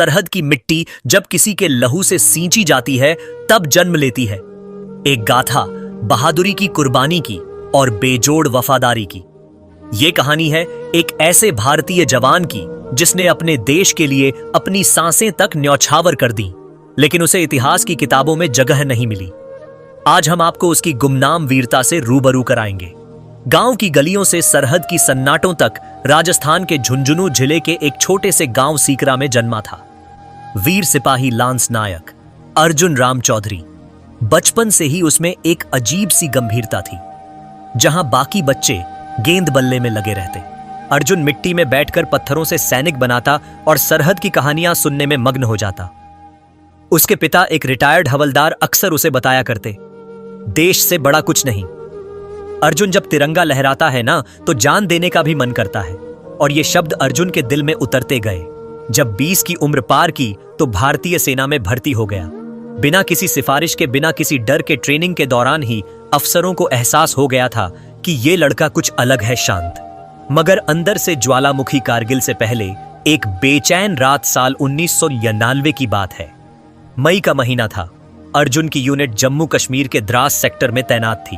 सरहद की मिट्टी जब किसी के लहू से सींची जाती है तब जन्म लेती है। एक गाथा बहादुरी की, कुर्बानी की और बेजोड़ वफादारी की। ये कहानी है एक ऐसे भारतीय जवान की जिसने अपने देश के लिए अपनी सांसें तक न्यौछावर कर दी, लेकिन उसे इतिहास की किताबों में जगह नहीं मिली। आज हम आपको उसकी गुमनाम वीरता से रूबरू कराएंगे। गांव की गलियों से सरहद की सन्नाटों तक राजस्थान के झुंझुनू जिले के एक छोटे से गांव सीकरा में जन्मा था वीर सिपाही लांस नायक अर्जुन राम चौधरी। बचपन से ही उसमें एक अजीब सी गंभीरता थी। जहां बाकी बच्चे गेंद बल्ले में लगे रहते, अर्जुन मिट्टी में बैठकर पत्थरों से सैनिक बनाता और सरहद की कहानियां सुनने में मग्न हो जाता। उसके पिता एक रिटायर्ड हवलदार अक्सर उसे बताया करते, देश से बड़ा कुछ नहीं। अर्जुन जब तिरंगा लहराता है ना तो जान देने का भी मन करता है। और ये शब्द अर्जुन के दिल में उतरते गए। जब 20 की उम्र पार की तो भारतीय सेना में भर्ती हो गया। बिना किसी सिफारिश के, बिना किसी डर के ट्रेनिंग के दौरान ही अफसरों को एहसास हो गया था कि ये लड़का कुछ अलग है, शांत। मगर अंदर से ज्वालामुखी। कारगिल से पहले एक बेचैन रात साल 1999 की बात है। मई का महीना था। अर्जुन की यूनिट जम्मू कश्मीर के द्रास सेक्टर में तैनात थी।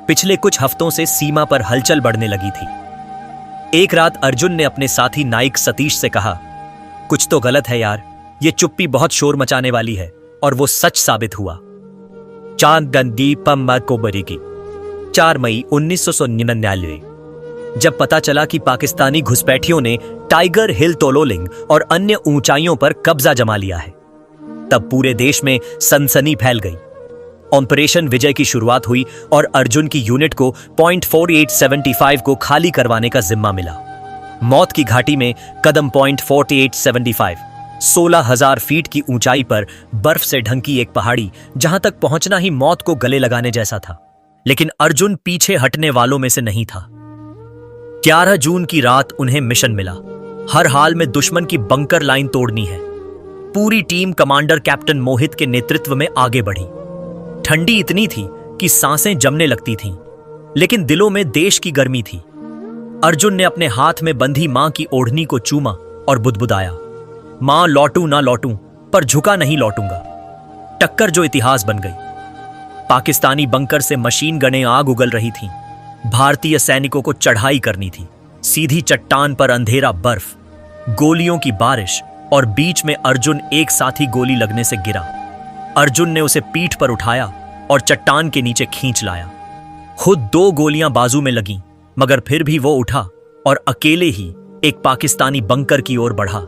पिछले कुछ हफ्तों से सीमा पर हलचल बढ़ने लगी थी। एक रात अर्जुन ने अपने साथी नाइक सतीश से कहा, कुछ तो गलत है यार, ये चुप्पी बहुत शोर मचाने वाली है। और वो सच साबित हुआ। 4 मई 1999 जब पता चला कि पाकिस्तानी घुसपैठियों ने टाइगर हिल तोलोलिंग और अन्य ऊंचाइयों पर कब्जा जमा लिया है, तब पूरे देश में सनसनी फैल गई। ऑपरेशन विजय की शुरुआत हुई और अर्जुन की यूनिट को पॉइंट 4875 को खाली करवाने का जिम्मा मिला। मौत की घाटी में कदम पॉइंट 4875, 16,000 फीट की ऊंचाई पर बर्फ से ढंकी एक पहाड़ी, जहां तक पहुंचना ही मौत को गले लगाने जैसा था। लेकिन अर्जुन पीछे हटने वालों में से नहीं था। 11 जून की रात उन्हें मिशन मिला। हर हाल में दुश्मन की बंकर लाइन तोड़नी है। पूरी टीम कमांडर कैप्टन मोहित के नेतृत्व में आगे बढ़ी। ठंडी इतनी थी कि सांसें जमने लगती थीं, लेकिन दिलों में देश की गर्मी थी। अर्जुन ने अपने हाथ में बंधी मां की ओढ़नी को चूमा और बुदबुदाया, मां लौटूं ना लौटूं पर झुका नहीं लौटूंगा। टक्कर जो इतिहास बन गई। पाकिस्तानी बंकर से मशीन गनें आग उगल रही थीं। भारतीय सैनिकों को चढ़ाई करनी थी। सीधी चट्टान पर अंधेरा बर्फ, गोलियों की बारिश और बीच में अर्जुन एक साथी गोली लगने से गिरा। अर्जुन ने उसे पीठ पर उठाया और चट्टान के नीचे खींच लाया। खुद 2 गोलियां बाजू में लगीं, मगर फिर भी वो उठा और अकेले ही एक पाकिस्तानी बंकर की ओर बढ़ा।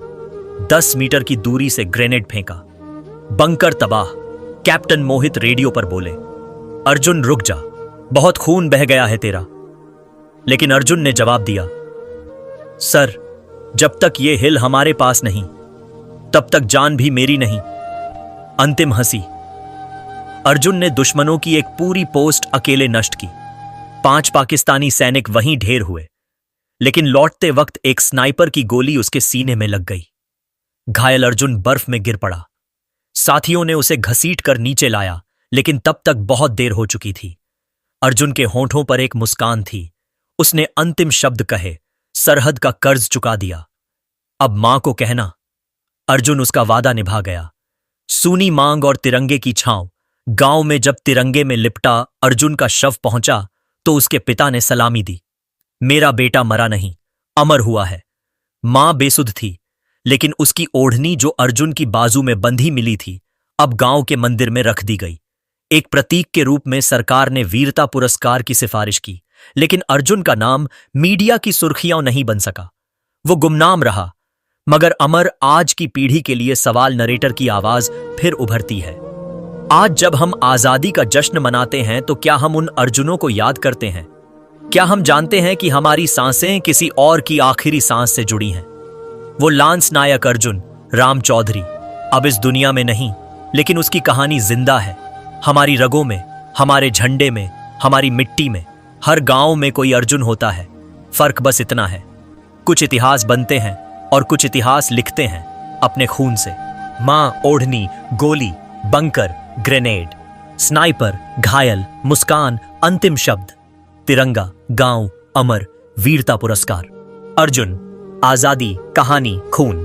10 मीटर की दूरी से ग्रेनेड फेंका। बंकर तबाह। कैप्टन मोहित रेडियो पर बोले, अर्जुन रुक जा, बहुत खून बह गया है तेरा। लेकिन अर्जुन ने जवाब दिया, सर, जब तक ये हिल हमारे पास नहीं तब तक जान भी मेरी नहीं। अंतिम हंसी। अर्जुन ने दुश्मनों की एक पूरी पोस्ट अकेले नष्ट की। 5 पाकिस्तानी सैनिक वहीं ढेर हुए, लेकिन लौटते वक्त एक स्नाइपर की गोली उसके सीने में लग गई। घायल अर्जुन बर्फ में गिर पड़ा। साथियों ने उसे घसीटकर नीचे लाया, लेकिन तब तक बहुत देर हो चुकी थी। अर्जुन के होंठों पर एक मुस्कान थी। उसने अंतिम शब्द कहे, सरहद का कर्ज चुका दिया, अब मां को कहना। अर्जुन उसका वादा निभा गया। सूनी मांग और तिरंगे की छांव। गांव में जब तिरंगे में लिपटा अर्जुन का शव पहुंचा तो उसके पिता ने सलामी दी। मेरा बेटा मरा नहीं, अमर हुआ है। मां बेसुध थी, लेकिन उसकी ओढ़नी जो अर्जुन की बाजू में बंधी मिली थी, अब गांव के मंदिर में रख दी गई। एक प्रतीक के रूप में सरकार ने वीरता पुरस्कार की सिफारिश की, लेकिन अर्जुन का नाम मीडिया की सुर्खियां नहीं बन सका। वो गुमनाम रहा, मगर अमर आज की पीढ़ी के लिए सवाल नरेटर की आवाज फिर उभरती है। आज जब हम आजादी का जश्न मनाते हैं तो क्या हम उन अर्जुनों को याद करते हैं? क्या हम जानते हैं कि हमारी सांसें किसी और की आखिरी सांस से जुड़ी हैं? वो लांस नायक अर्जुन राम चौधरी अब इस दुनिया में नहीं, लेकिन उसकी कहानी जिंदा है। हमारी रगों में, हमारे झंडे में, हमारी मिट्टी में। हर गांव में कोई अर्जुन होता है। फर्क बस इतना है, कुछ इतिहास बनते हैं और कुछ इतिहास लिखते हैं अपने खून से। मां, ओढ़नी, गोली, बंकर, ग्रेनेड, स्नाइपर, घायल, मुस्कान, अंतिम शब्द, तिरंगा, गांव, अमर, वीरता पुरस्कार। अर्जुन, आजादी, कहानी, खून।